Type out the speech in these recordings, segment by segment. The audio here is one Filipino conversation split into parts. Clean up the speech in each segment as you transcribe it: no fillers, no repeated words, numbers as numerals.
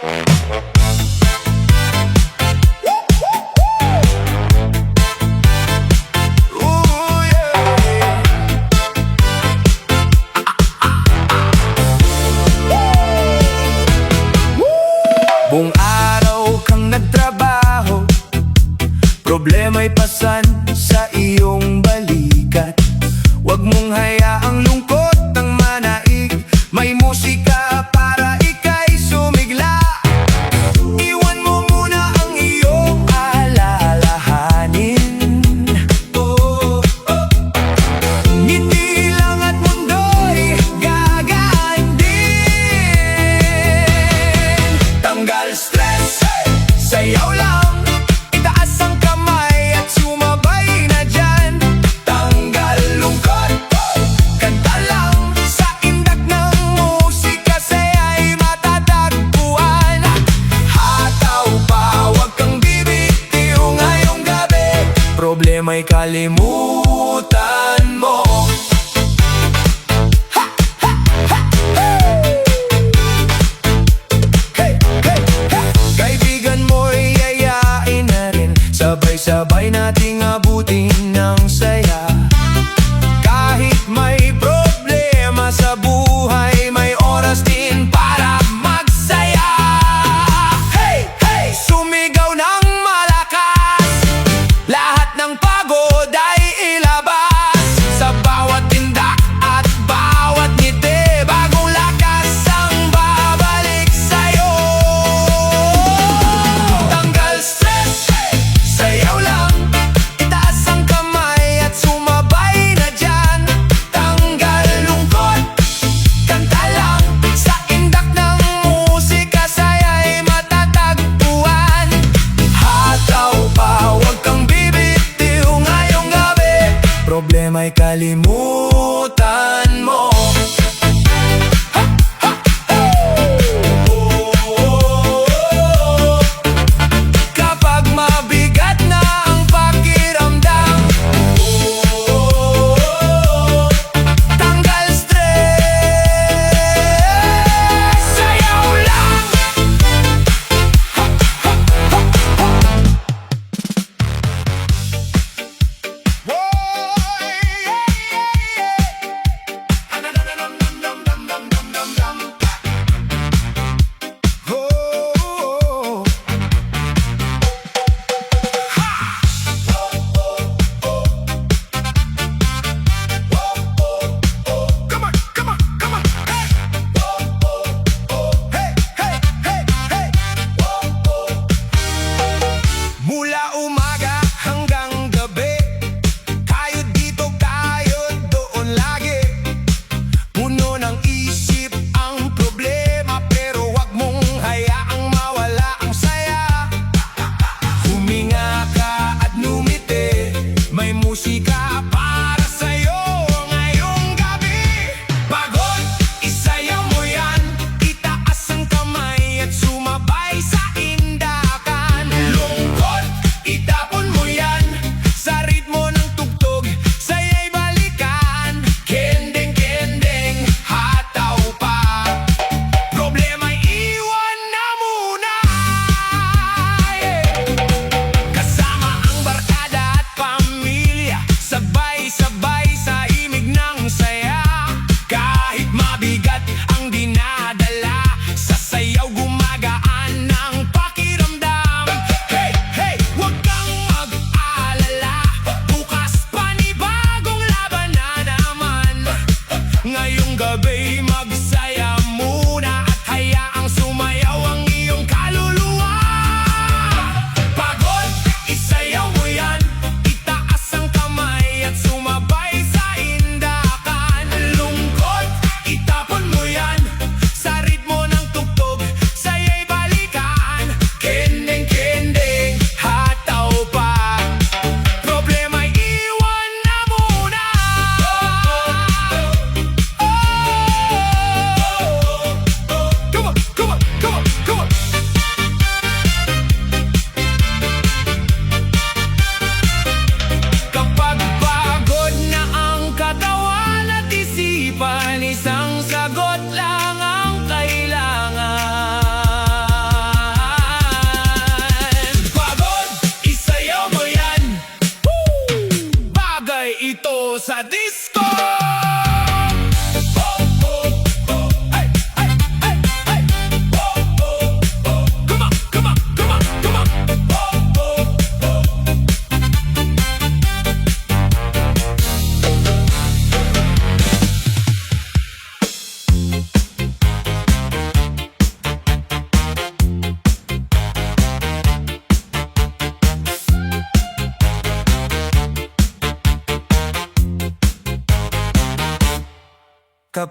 Buong araw kang nagtrabaho, problema'y pasan sa iyong balikat. Huwag mong hayaang lungkot ang manaig, may musika para ika'y sumigla. Iwan mo muna ang iyong alalahanin. Ngiti lang at mundo'y gagaan din. Tanggal stress, sayaw lang, itaas ang kamay at sumabay na dyan. Tanggal lungkot, kanta lang, sa indak ng musika saya'y matatagpuan. Hataw pa, huwag kang bibitiw ngayong gabi, problema'y kalimutan mo. Sabay nating abutin ng saya. Kahit may problema sa buhay, may oras din para magsaya. Hey, hey! Sumigaw ng malakas, lahat ng pagod ay ilabas. Sa bawat tindak at bawat ngiti, bagong lakas ang babalik sa'yo. Tanggal stress, sayaw lang,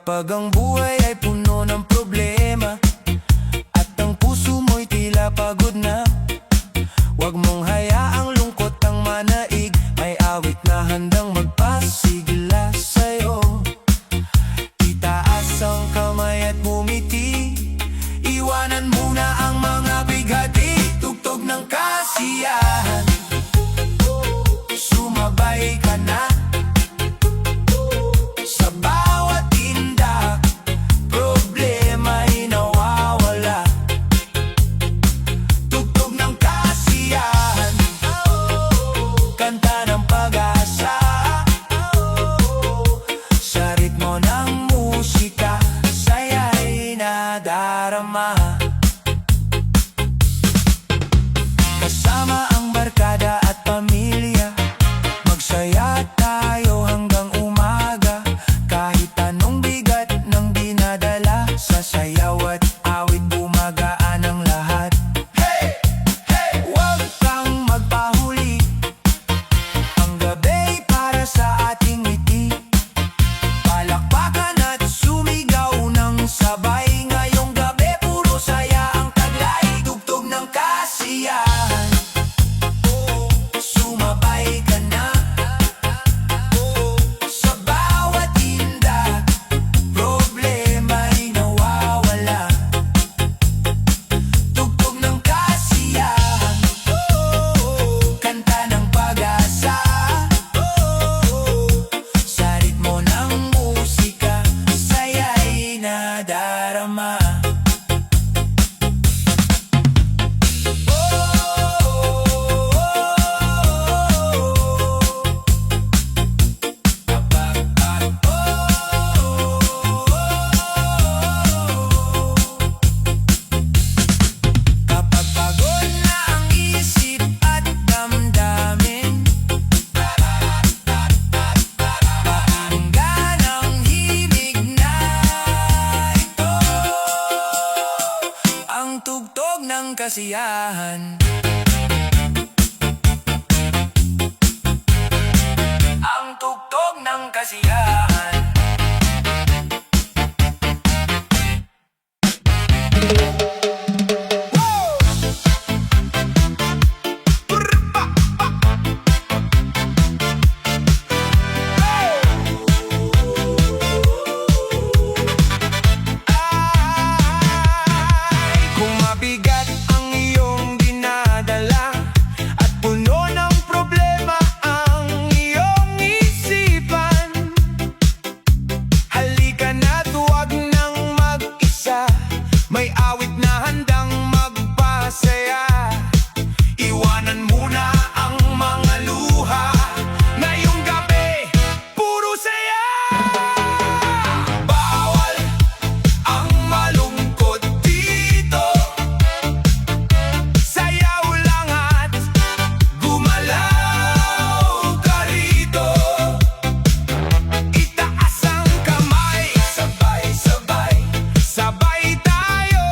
Kapag ang buhay ay puno ng problema at ang puso mo'y tila pagod na, huwag mong hayaang lungkot ang manaig. May awit na handang magpasigla sa'yo. Itaas ang kamay at bumiti, iwanan muna ang mga bighati. Tugtog ng kasiyahan, sumabay ka na sa bawat tinda, problema'y nawawala. Tugtog ng kasiyahan, kanta ng pag-asa, sa ritmo ng musika, saya'y nadarama. Kasama ang barkada at pamilya, magsaya tayo hanggang umaga. Kahit anong bigat ng dinadala, sa sayaw at awit bumagaan ang lahat. Hey! Hey! Huwag kang magpahuli, ang gabi para sa ating ngiti. Palakpakan at sumigaw ng sabay, ngayong gabi puro saya ang taglay. Tugtog ng kasiyahan, sumabay ka na sa bawat tinda, problema'y nawawala. Tugtog ng kasiyahan, kanta ng pag-asa, sa ritmo ng musika, saya'y nadarama. Kapag pagod na ang isip at damdamin, pakinggan ang himig na ito, ang tugtog ng kasiyahan, ang tugtog ng kasiyahan. Kung mabigat ang iyong dinadala at puno ng problema ang iyong isipan, halika na't huwag nang mag-isa. May awit na handang magpasaya. Iwanan muna ang mga luha, ngayong gabi puro saya. Bawal ang malungkot dito, sayaw lang at gumalaw ka rito. Itaas ang kamay, sabay-sabay, sabay tayo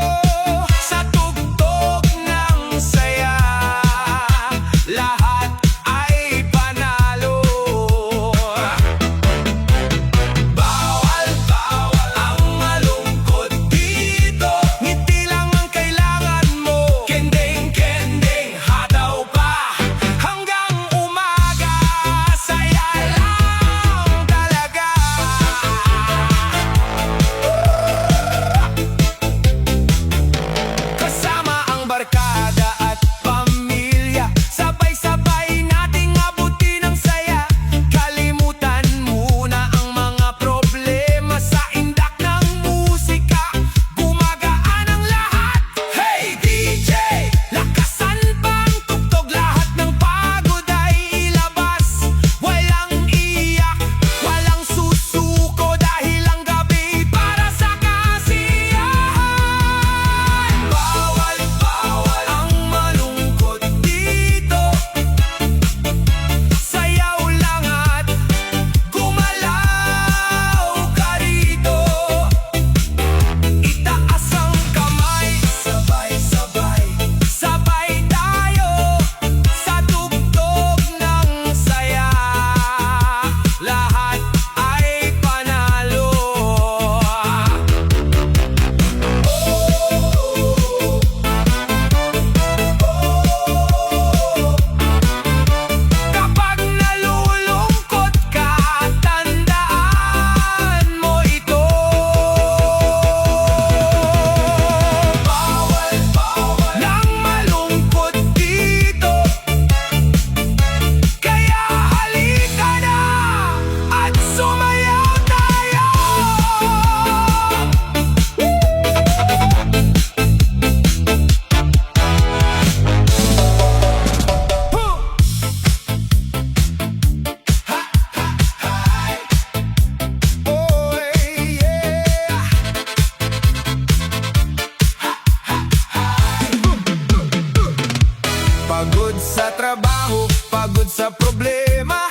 Pagod sa trabaho, pagod sa problema,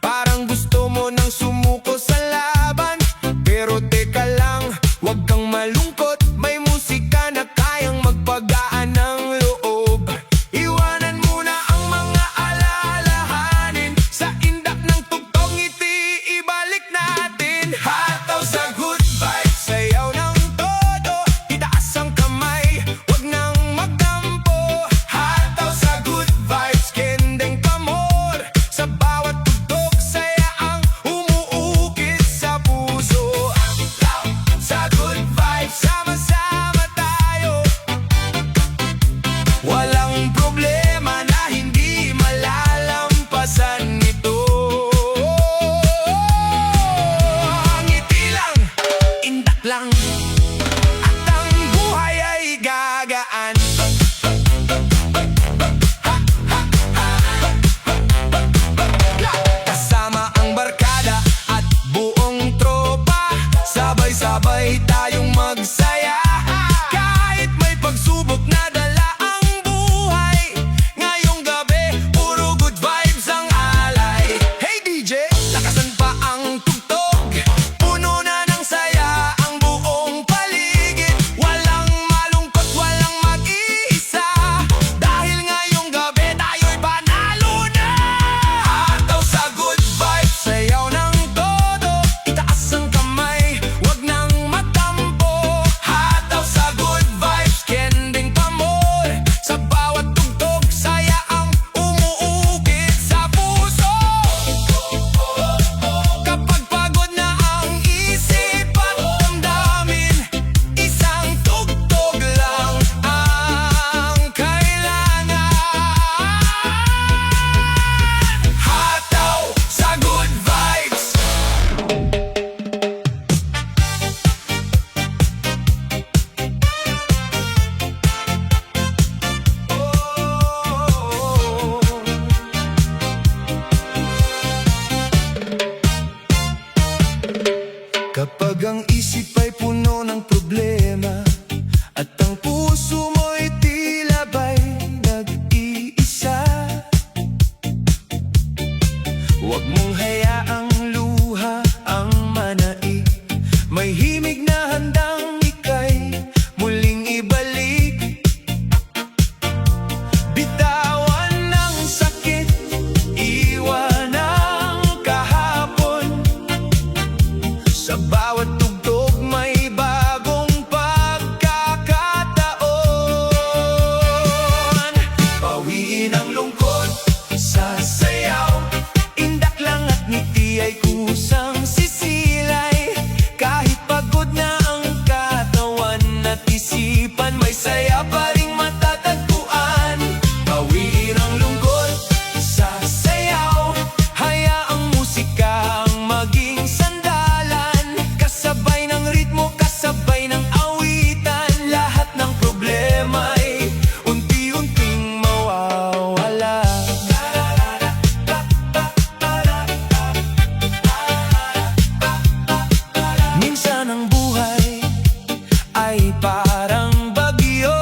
parang gusto mo nang sumuko sa laban. Pero teka lang, wag kang malungkot, may musika na kayang magpagaan ng loob. Iwanan muna ang mga alalahanin, sa indak ng tugtog ngiti ibalik natin. Hataw sa good vibes, sayaw ng todo, itaas ang kamay, wag nang magdampo. Hataw sa good vibes, kendeng pamor, sa bawat tugtog saya ang umuukit sa puso. Hataw sa good vibes, sama-sama tayo, walang problema na hindi malalampasan nito. Ngiti lang, indak lang, at ang buhay ay gagaan. Kasama ang barkada at buong tropa, sabay-sabay tayong magsaya. Kahit may pagsubok na dala ang buhay, ngayong gabi puro good vibes ang alay. Hey DJ, lakasan pa ang tugtog, puno na ng saya ang buong paligid. Walang malungkot, walang mag-iisa, dahil ngayong gabi tayo'y panalo na. Hataw sa good vibes, sayaw ng todo, itaas ang kamay, wag nang magtampo. Hataw sa good vibes, kending pamor, sa bawat tugtog saya ang umuukit sa puso. Kapag pagod na ang isip at damdamin, isang tugtog lang ang kailangan. Hataw sa good vibes. Kapag ang isip ay puno ng problema at ang puso mo'y tila ba'y nag-iisa, huwag mong hayaang luha ang manai, may himig na handang ika'y muling ibalik. Bitawan ng sakit, iwan ang kahapon, sa bawat tugtog may bagong pagkakataon. Bawiin ang lungkot sa sayaw, indak lang at ngiti ay kusang sisilay. Kahit pagod na ang katawan at isipan, may saya pa ring matatagpuan. Bawiin ang lungkot sa sayaw, hayaang musika ang maging sandalan, kasabay ng ritmo, kasabay ng awitan, lahat ng problema ay unti-unting mawawala. Minsan ang buhay ay parang bagyo,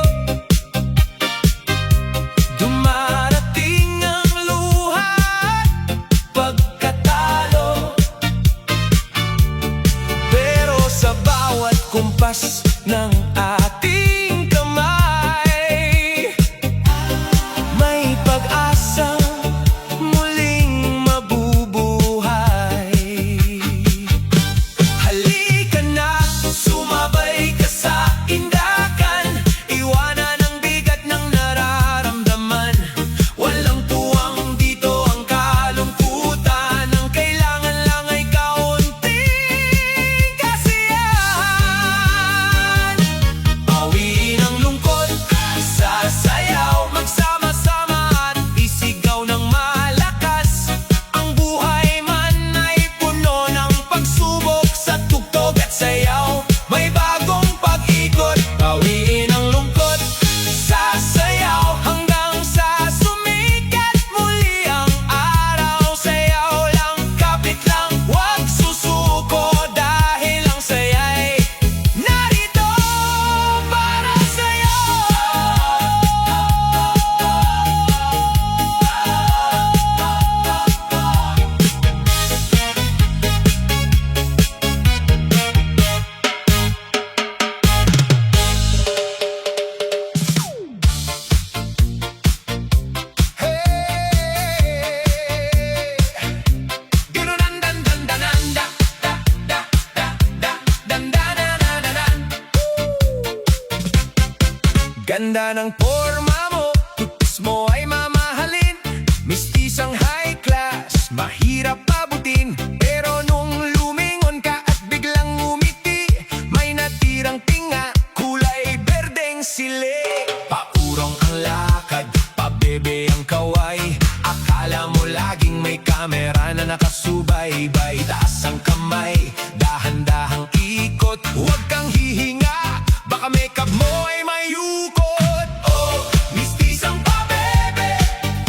Ganda ng forma mo, tutis mo ay mamahalin. Mistisang high class, mahirap abutin. Pero nung lumingon ka at biglang ngumiti, may natirang tinga, kulay berdeng sili. Paurong ang lakad, pabebe ang kaway. Akala mo laging may kamera na nakasubaybay. Taas ang kamay, dahan-dahang ikot. Huwag kang hihinga, baka makeup mo ay may ukot. Oh, mistisang pabebe,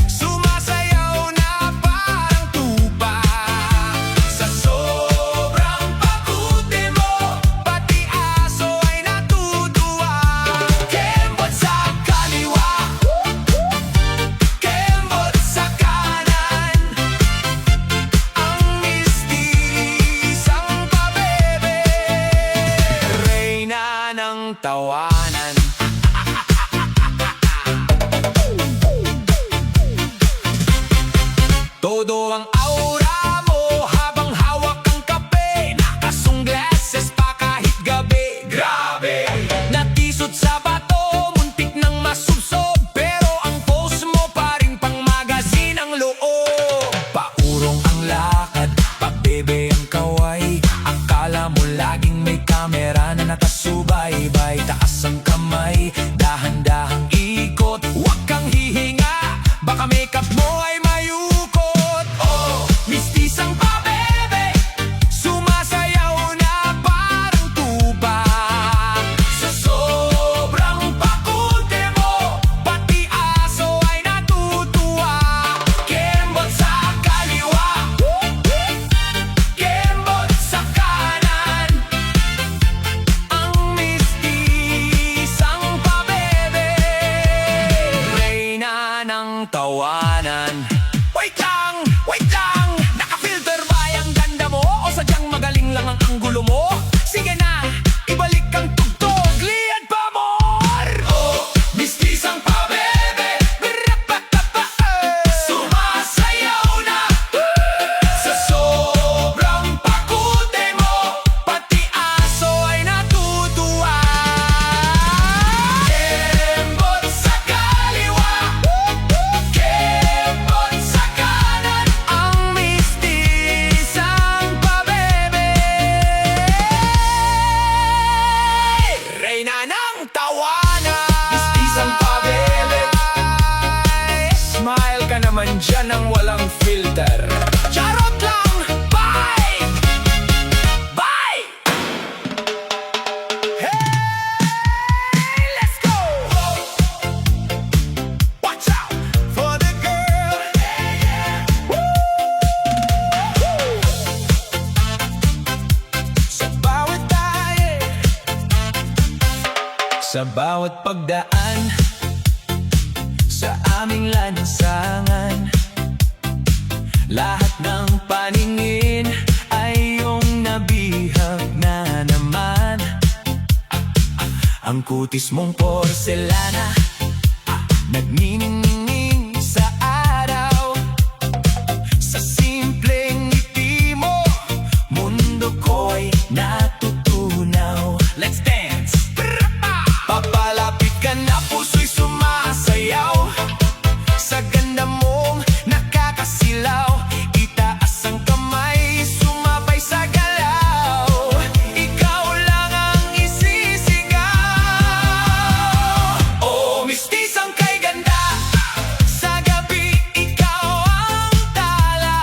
sumasayaw na parang tupa. Sa sobrang pakuti mo, pati aso ay natutuwa. Kembot sa kaliwa, kembot sa kanan. Ang mistisang pabebe, reyna ng tawanan. Todo ang aura mo habang hawak ang kape. Nakasunglasses pa kahit gabi. Grabe! Natisod sa bato, muntik nang masubsob. Pero ang pose mo pa rin pang magazine ang loob. Paurong ang lakad, pabebe ang kaway. Akala mo laging may kamera na nakasubaybay. Taas ang kamay, dahan-dahang ikot. Huwag kang hihinga, baka makeup mo ay may ukot. Oh, mistisang pabebe, sumasayaw na parang tupa. Sa sobrang pakuti mo, pati aso ay natutuwa. Kembot sa kaliwa, kembot sa kanan. Ang mistisang pabebe, reyna ng tawanan. Wait lang! Wait lang! Naka-filter ba yung ganda mo? O sadyang magaling lang ang anggulo mo? Sige na! Ibalik ang tugtog! Liad pa more! Oh, mistisang pabebe, rapapapa, sumasayaw na. Sa sobrang pakuti mo, pati aso ay natutuwa. Kembot sa kaliwa, kembot sa kanan. Ang mistisang pabebe, reyna ng tawanan. Mistisang pabebe, smile ka naman dyan ng walang filter. Charot lang! Bye! Bye! Hey, let's go! Watch out for the girl. Woo! Sa bawat tayo, sa bawat pagdaan, sa aming lansangan, lahat ng paningin ay iyong nabihag na naman. Ang kutis mong porselana, nagniningning sa araw. Sa simpleng ngiti mo, mundo ko'y natutunaw. Let's dance! Papalapit ka na, puso'y sumasayaw. Sa ganda mong nakakasilaw, itaas ang kamay, sumabay sa galaw. Ikaw lang ang isisigaw. Oh, mistisang kay ganda, sa gabi ikaw ang tala.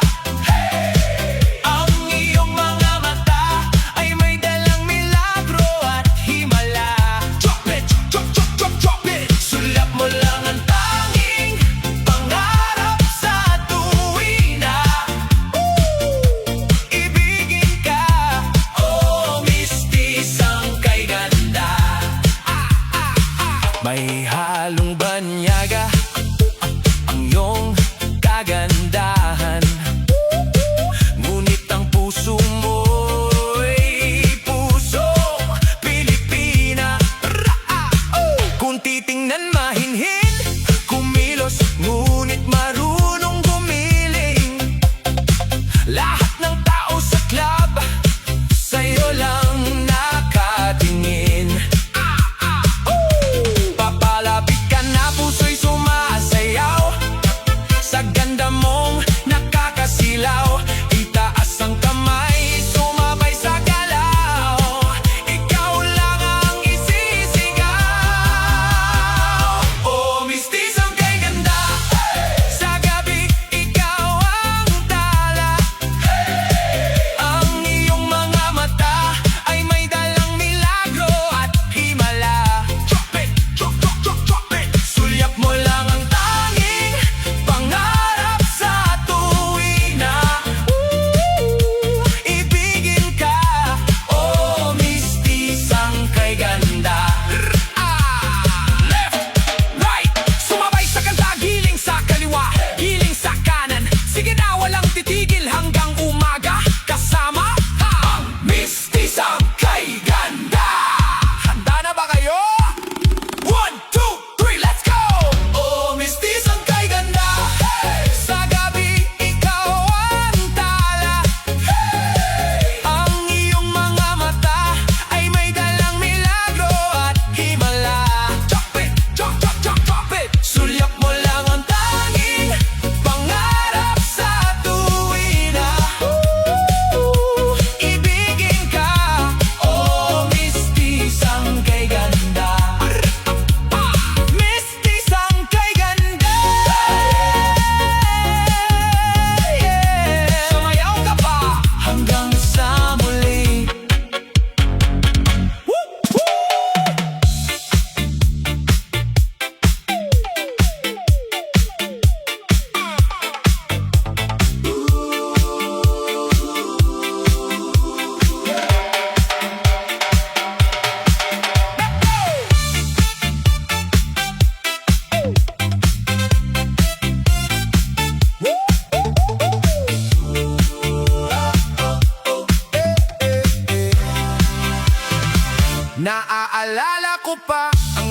Ang iyong mga mata ay may dalang milagro at himala. Drop it, drop, drop, drop, drop it. Sulap mo lang ang tanging pangarap sa tuwina. Ibigin ka, oh mistisang kay ganda. May halong banyaga ang iyong kagandahan. Ngunit ang puso mo'y pusong Pilipina. Kung titingnan mahinhin, kumilos, ngunit marunong gumiling. Lahat ng tao sa club, sa'yo lang nakatingin. Papala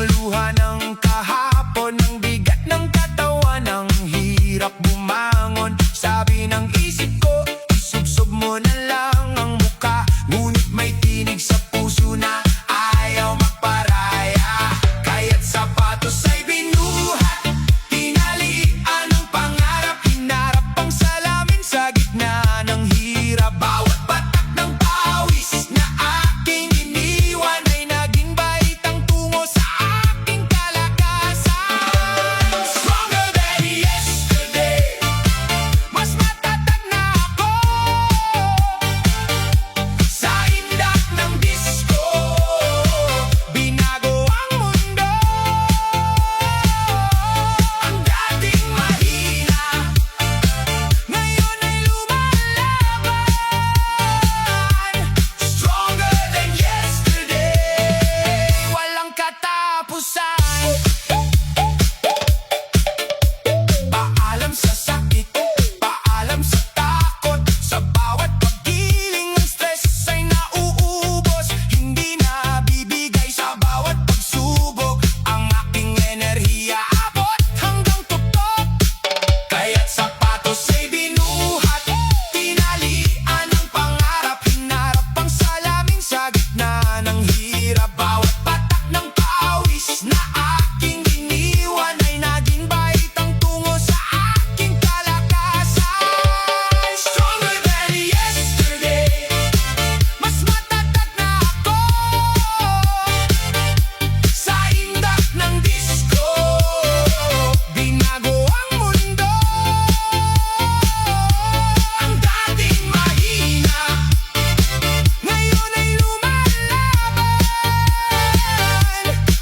Lumuluha ng kahapon, ng bigat ng katawan, ang hirap bumangon. Sabi ng isip ko, isubsob mo na lang ang muka. Ngunit may tinig sa puso na ayaw magparaya. Kaya't sapatos ay binuhat, tinalian ang pangarap, hinarap ang salamin sa gitna ng hirap. Bawat patak ng pawis na aking iniwan ay naging baitang tungo sa aking kalakasan. Stronger than yesterday, mas matatag na ako. Sa indak ng disco, binago ang mundo. Ang dating mahina, ngayon ay lumalaban. Stronger than yesterday, walang katapusan. Paalam sa sakit, paalam sa takot. Sa bawat paggiling ng stress ay nauubos. Hindi na bibigay sa bawat pagsubok. Ang aking enerhiya abot hanggang tuktok. Kaya't sapatos ay binuhat, tinalian ang pangarap, hinarap ang salamin sa gitna ng hirap. Bawat patak ng pawis na aking iniwan ay naging baitang tungo sa aking kalakasan. Stronger than yesterday, mas matatag na ako. Sa indak ng disco, binago ang mundo. Ang dating mahina, ngayon ay lumalaban.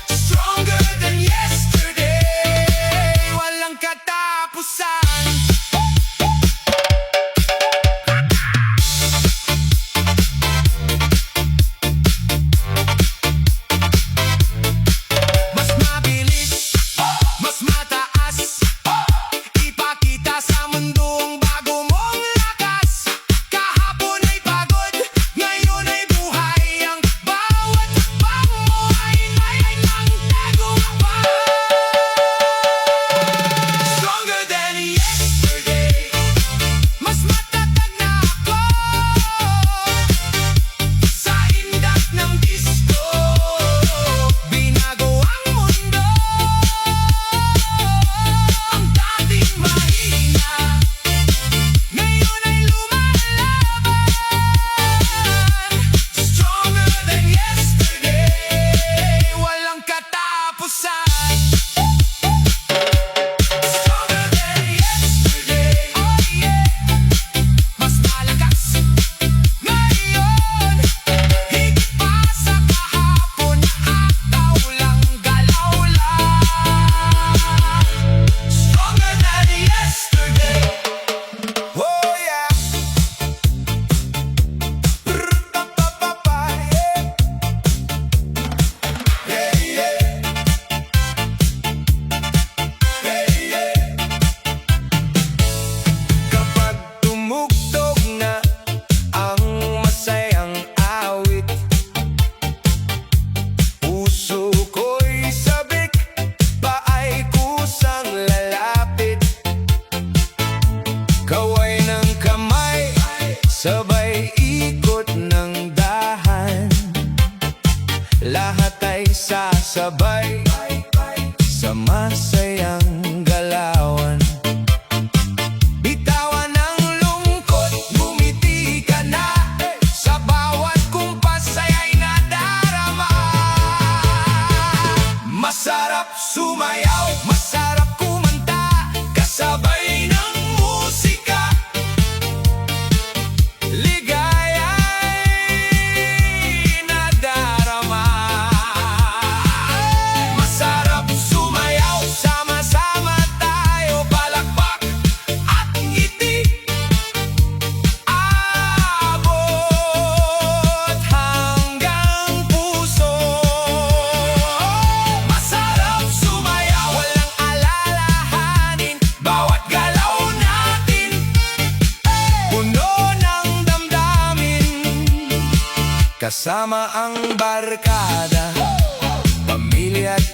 Stronger than yesterday, walang katapusan. Mas mabilis, mas mataas, ipakita sa mundo ang bago mong lakas. Kahapon ay pagod, ngayon ay buhay. Ang bawat hakbang mo ay ng tagumpay. Stronger than yesterday, mas matatag na ako. Sa indak ng disco, binago ang mundo. Ang dating mahina, ngayon ay lumalaban. Stronger than yesterday, walang katapusan. Stronger than yesterday, oh yeah. Mas malakas ngayon, higit pa sa kahapon. Ataw lang, galaw lang. Stronger than yesterday, oh yeah. Brr-pa-pa-pa-pa, yeah. Yeah, yeah. Yeah, yeah. Kapag tumugtog na ang masayang awit, puso ko'y sabik, paay kusang lalapit. Kaway ng kamay, sabay ikot ng dahan. Lahat ay sasabay sa masayang galawan. Bitawan ang lungkot, bumiti ka na. Sa bawat kumpas ay nadarama. Masarap sumayaw, masarap kumanta, kasabay ng musika. Ligaya'y nadarama. Masarap sumayaw, sama-sama tayo, palakpak at ngiti. Abot hanggang puso. Masarap sumayaw, walang alalahanin, bawat galaw natin puno ng damdamin. Kasama ang barkada, pamilya at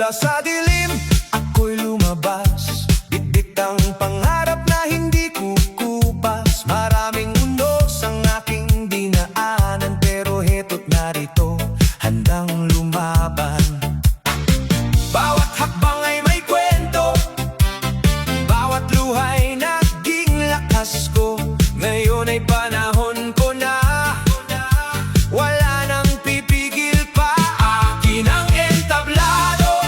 Mula sa dilim, ako'y lumabas, bitbit ang pangarap na hindi kukupas. Maraming unos ang aking dinaanan, pero heto't narito, handang lumaban. Bawat hakbang ay may kwento, bawat luha'y naging lakas ko. Ngayon ay panahon ko na, wala nang pipigil pa. Akin ang entablado,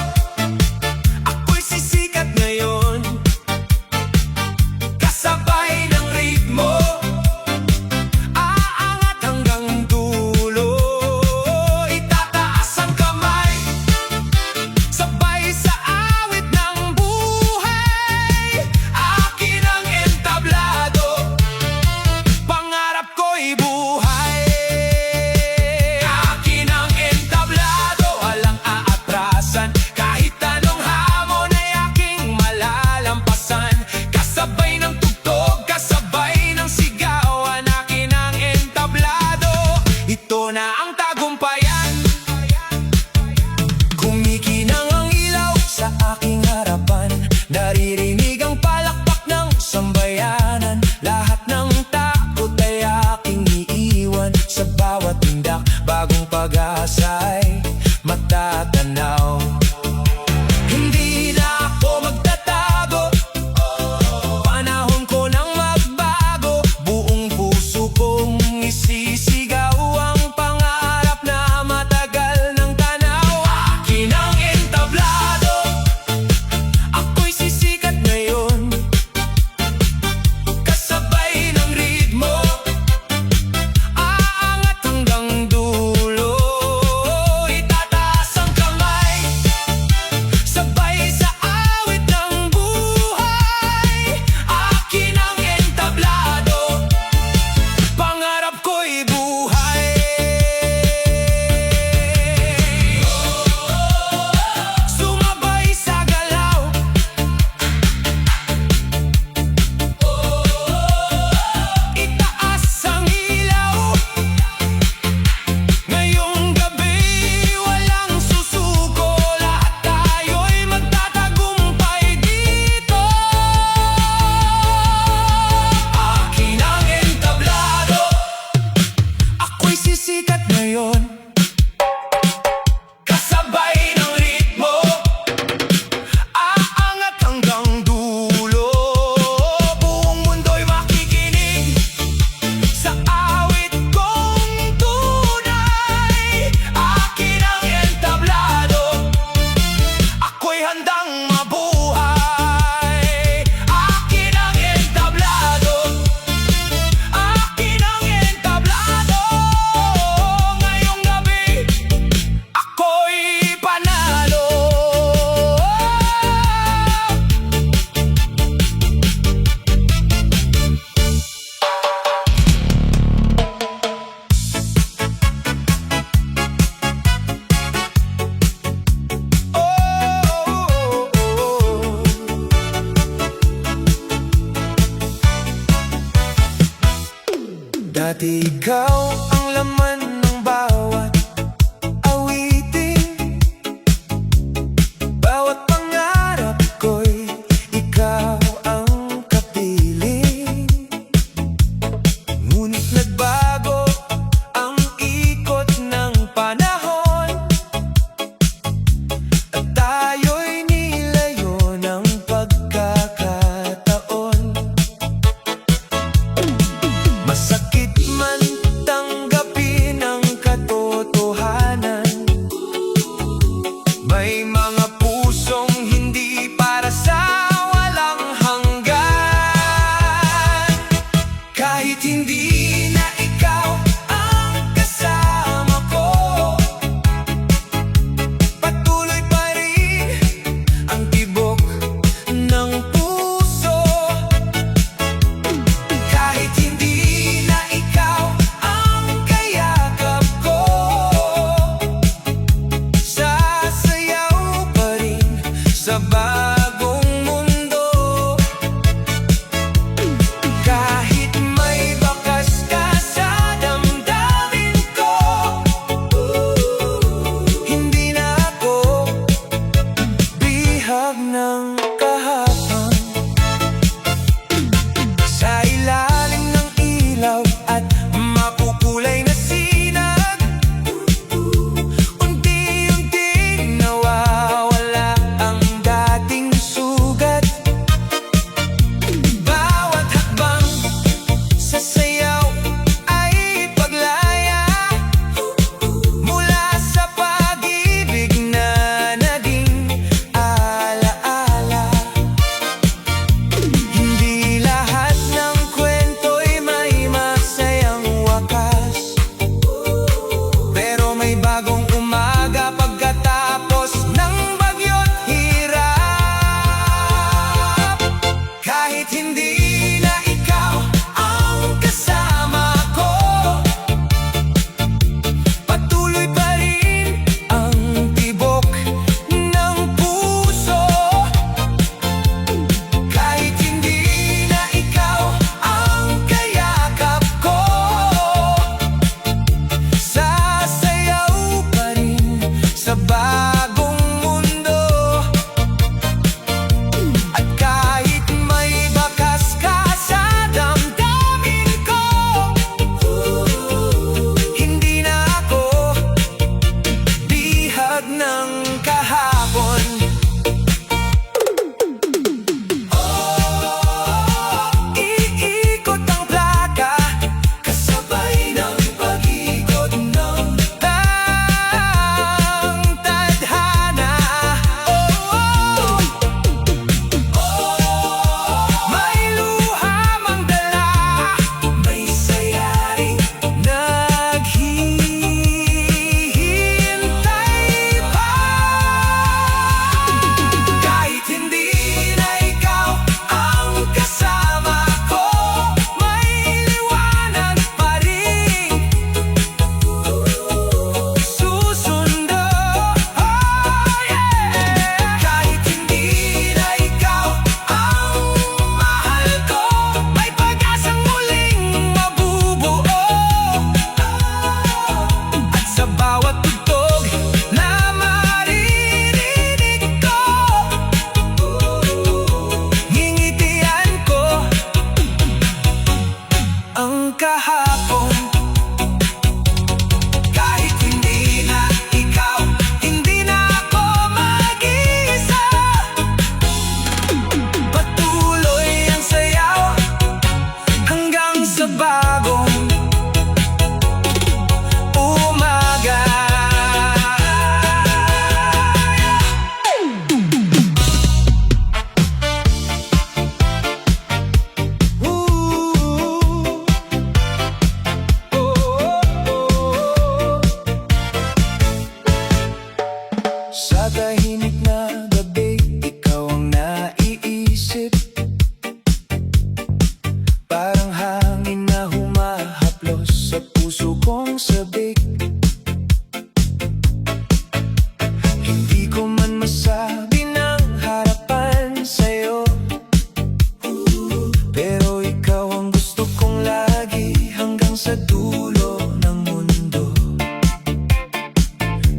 ako'y sisikat ngayon, kasabay ng ritmo, aangat hanggang dulo. Itataas ang kamay, sabay sa awit ng buhay. Akin ang entablado, pangarap ko'y buhay. Akin ang entablado, walang aatrasan, kahit anong hamon ay aking malalampasan. Kasabay ng tugtog, kasabay ng sigawan, akin ang entablado, ito na ang tagumpayan. Kumikinang ang ilaw sa aking harapan, naririnig ang palakpak ng sambayanan. Lahat ng takot ay aking iiwan, sa bawat tindak bagong pag-asa'y matatanaw. Hindi na ako magtatago, panahon ko nang magbago. Buong puso kong isisigaw ang pangarap na matagal ng tanaw. Akin ang entablado, ako'y sisikat ngayon, kasabay ng ritmo, aangat hanggang dulo. Itataas ang kamay,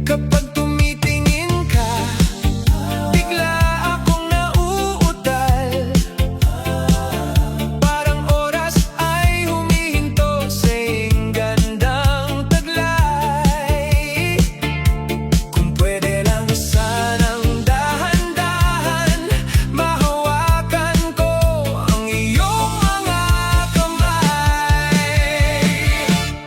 Kapag tumitingin ka, bigla akong nauutal. Parang oras ay humihinto sa iyong gandang taglay. Kung pwede lang sanang dahan-dahan mahawakan ko ang iyong mga kamay.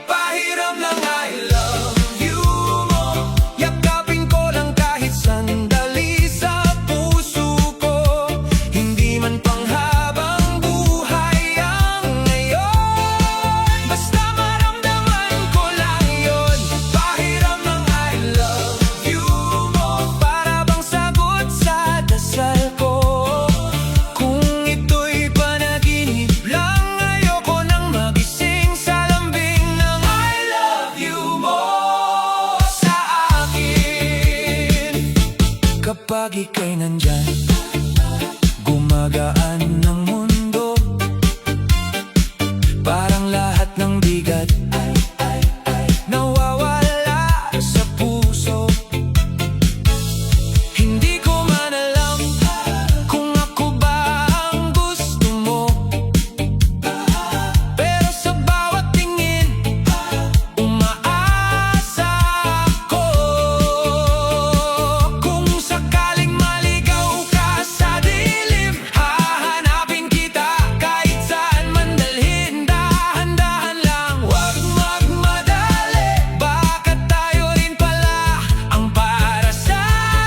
Pahiram lang I love you mo, yakapin ko lang kahit sandali sa puso ko. Hindi man panghabang buhay ang ngayon, basta maramdaman ko lang yun. Pahiram lang I love you mo, para bang sagot sa dasal ko. Kung ito'y panaginip lang, ayoko nang magising sa lambing ng I love you mo sa akin. Kapag ika'y nandyan, gumagaan ng mundo. Parang lahat ng bigat ay nawawala sa puso. Hindi ko man alam kung ako ba ang gusto mo, pero sa bawat tingin, umaasa ako. Kung sakaling maligaw ka sa dilim, hahanapin kita kahit saan man dalhin. Dahan-dahan lang, huwag magmadali, baka tayo rin pala ang para sa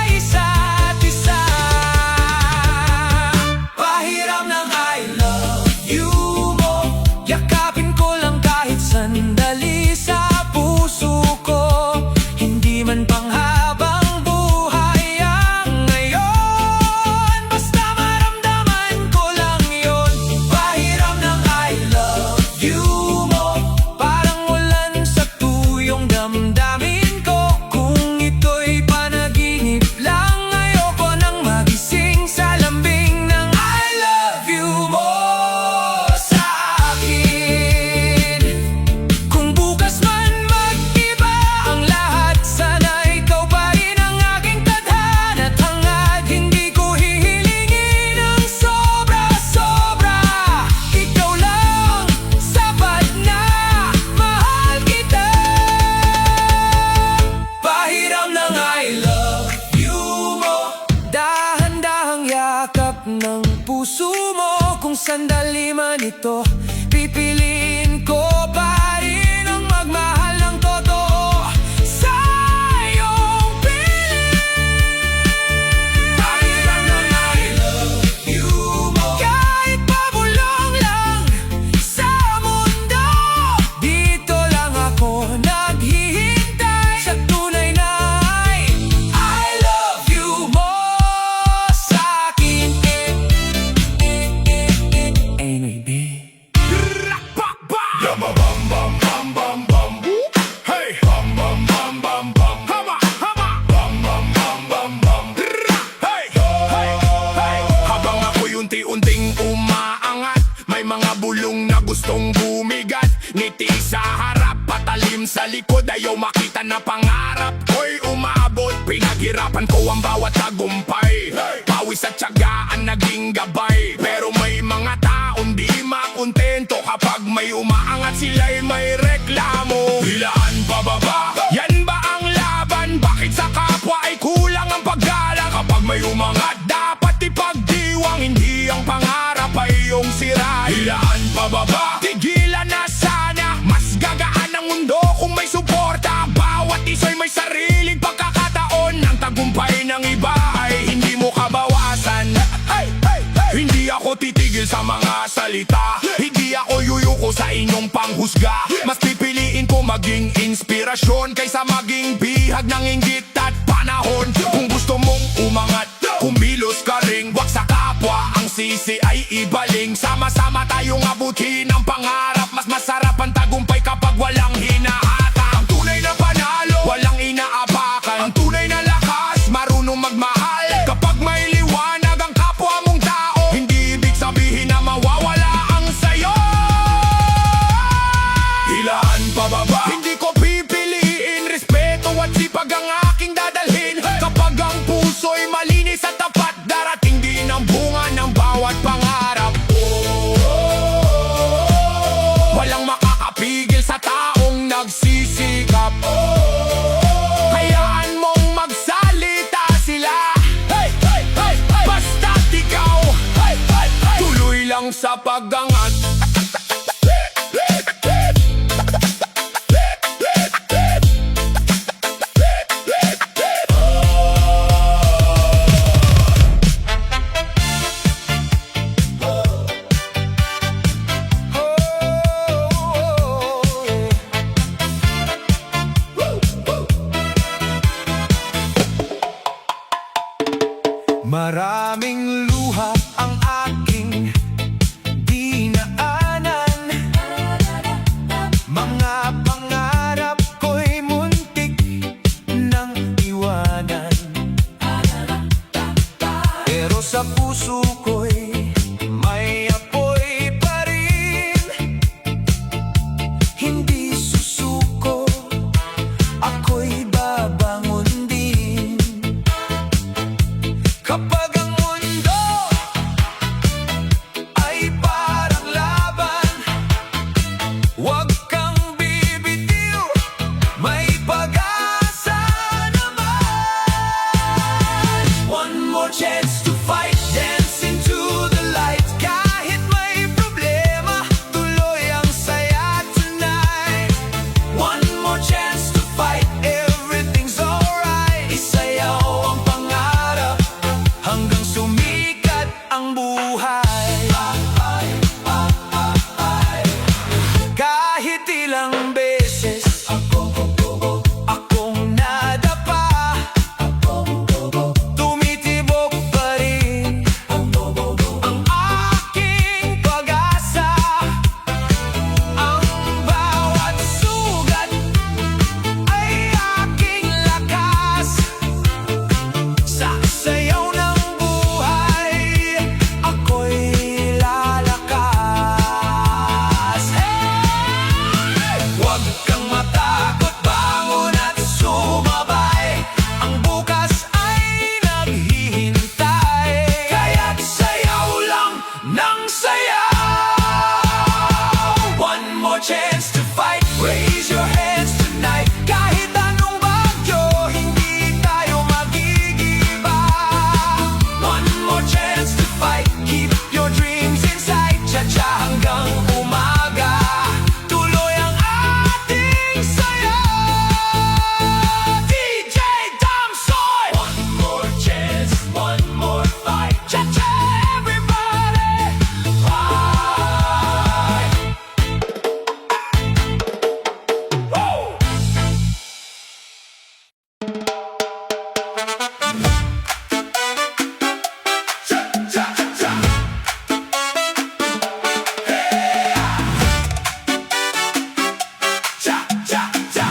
isa't isa. Pahiram ng I love you mo, yakapin ko lang kahit sandali sa puso ko. Hindi man panghabang buhay ang ngayon, basta maramdaman ko lang yun. Pahiram ng I love you mo, parang ulan sa tuyong damdamin ko. Kung ito'y panaginip lang, ayoko nang magising sa lambing ng I love you mo sa akin. Kung bukas man mag-iba ang lahat, sana ikaw pa rin ang aking tadhana at hangad. Hindi ko hihilingin ang sobra-sobra, ikaw lang sapat na mahal kita. Pahiram ng I love you mo, dahan-dahang yakap ng puso mo. Kung sandali man ito, pipiliin ko pa rin ang magmahal ng totoo sa iyong piling. Pahiram ng I love you mo, kahit pabulong lang sa mundo, dito lang ako naghihintay sa tunay na I love you mo sa akin. Maybe. Hey! Hey! Hey! Habang ako'y unti-unting umaangat, may mga bulong na gustong bumigat. Ngiti sa harap, patalim sa likod, ayaw makita na pangarap ko'y umabot. Pinaghirapan ko ang bawat tagumpay, pawis at tiyagaan naging gabay. Pero may mga taon di makontento kapag may umaangat, sila'y may reklamo. Hilaan pababa, yan ba ang laban? Bakit sa kapwa ay kulang ang paggala? Kapag may umangat, dapat ipagdiwang, hindi ang pangarap ay iyong sira. Hilaan pababa, tigilan na sana, mas gagaan ang mundo kung may suporta. Bawat isa'y may sariling pagkakataon, ang tagumpay ng iba ay hindi mo kabawasan. Hindi ako titigil sa mga salita, hindi ako yuyuko sa inyong panghusga. Mas pipiliin ko maging inspirasyon kaysa maging bihag ng inggit at panahon. Kung gusto mong umangat, kumilos ka ring, wag sa kapwa ang sisi ay ibaling. Sama-sama tayong abutin ang pangarap, mas masarap ang tagumpay kapag walang hinahata. Ang tunay na panalo, walang inaapakan. Ang tunay na lakas, marunong magmahal. Kapag may liwanag ang kapwa mong tao, hindi ibig sabihin na mawawala ang sayo. Hilaan pababa, hindi ko pipiliin respeto at sipag ang aking dadalhin Kapag ang puso'y malinis at tapat Darating din ang bunga ng bawat pangarap Walang makakapigil sa taong nagsisikap Hayaan mong magsalita sila Basta't ikaw Tuloy lang sa pag-angat Maraming luha ang aking dinaanan Mga pangarap ko'y muntik nang iwanan Pero sa puso ko'y may apoy pa rin Hindi susuko, ako'y babangon din Kapag ang mundo ay parang laban Huwag kang bibitiw, may pag-asa naman One more chance to fight, dance into the light Kahit may problema, tuloy ang saya tonight One more chance to fight, everything's alright Isayaw ang pangarap hanggang sumikat ang buhay Kahit ilang beses akong nadapa Tumitibok pa rin ang aking pag-asa Ang bawat sugat ay aking lakas Sa sayaw ng buhay, ako'y lalakas Huwag kang matakot, bangon at sumabay Ang bukas ay naghihintay Kaya't sayaw lang ng sayaw One more chance to fight, raise your hands tonight Kahit anong bagyo, hindi tayo magigiba One more chance to fight, keep your dreams inside Cha-cha hanggang umaga, tuloy ang ating saya DJ Damsoy! One more chance, one more fight Cha-cha everybody! Fight! Woo! Cha-cha-cha! Cha-cha-cha!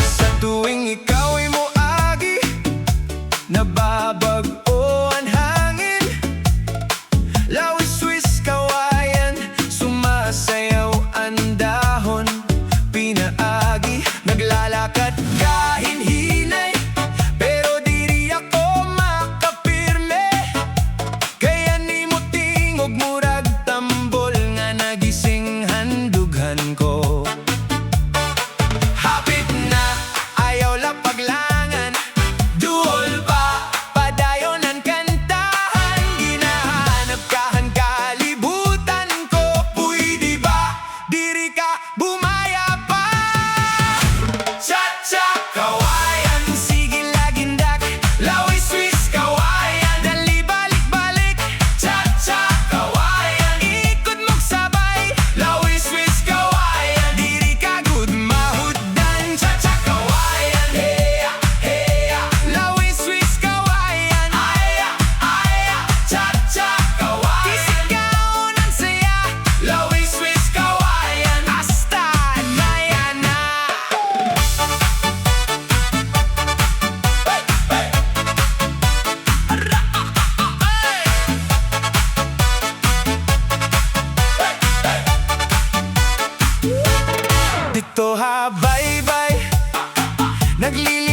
Sa tuwing ikaw ay muagi Nababago ang hangin Lawis-wis kawayan Sumasayaw ang dahon Pinaagi Naglalakad kahinhinay Pero di ako makapirme Kaya ni mo tingog murag tambol Nga nagising handughan ko Hapit na, ayaw lang paglangan Duol pa, padayon ang kantahan Ginahanap kahan kalibutan ko Pwede ba, diri ka bumaya pa Cha-cha, kawayan Nagliligaw